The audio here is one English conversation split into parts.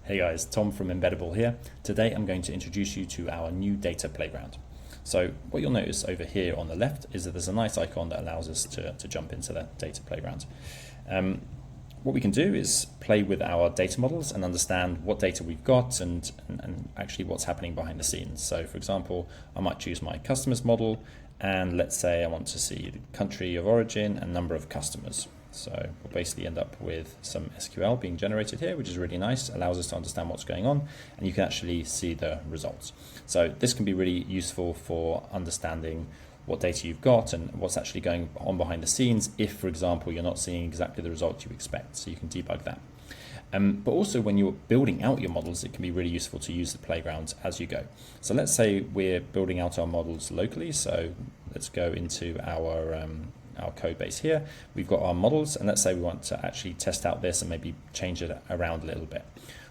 Hey guys, Tom from Embeddable here. Today I'm going to introduce you to our new data playground. So what you'll notice over here on the left is that there's a nice icon that allows us to jump into the data playground. What we can do is play with our data models and understand what data we've got and actually what's happening behind the scenes. So for example, I might choose my customers model, and let's say I want to see the country of origin and number of customers. So we'll basically end up with some SQL being generated here, which is really nice, allows us to understand what's going on, and you can actually see the results. So this can be really useful for understanding what data you've got and what's actually going on behind the scenes if, for example, you're not seeing exactly the results you expect. So you can debug that. But also when you're building out your models, it can be really useful to use the playground as you go. So let's say we're building out our models locally. So let's go into our code base here. We've got our models, and let's say we want to actually test out this and maybe change it around a little bit.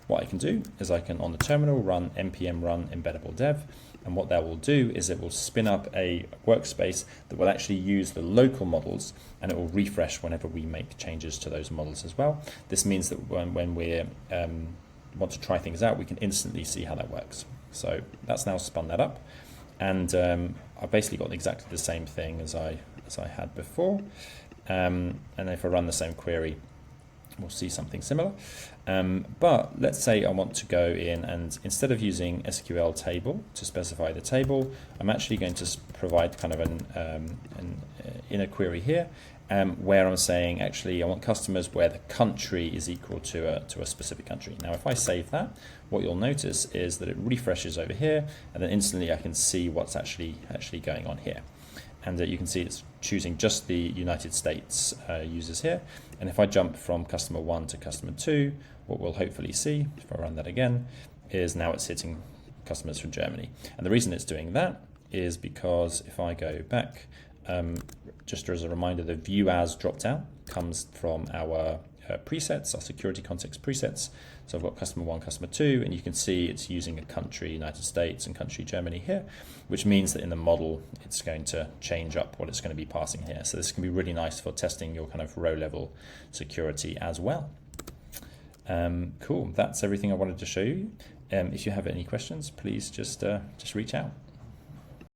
What I can do is I can, on the terminal, run npm run embeddable dev, and what that will do is it will spin up a workspace that will actually use the local models, and it will refresh whenever we make changes to those models as well. This means that when we want to try things out, we can instantly see how that works. So that's now spun that up, and I've basically got exactly the same thing as I had before, and if I run the same query, we'll see something similar. But let's say I want to go in and instead of using SQL table to specify the table, I'm actually going to provide kind of an inner query here, where I'm saying actually I want customers where the country is equal to a specific country. Now if I save that, what you'll notice is that it refreshes over here, and then instantly I can see what's actually going on here. And you can see it's choosing just the United States users here. And if I jump from customer 1 to customer 2, what we'll hopefully see, if I run that again, is now it's hitting customers from Germany. And the reason it's doing that is because if I go back, just as a reminder, the view as drop down comes from our presets, our security context presets. So I've got customer 1, customer 2, and you can see it's using a country United States and country Germany here, which means that in the model it's going to change up what it's going to be passing here. So this can be really nice for testing your kind of row level security as well. Cool, that's everything I wanted to show you. If you have any questions, please just reach out.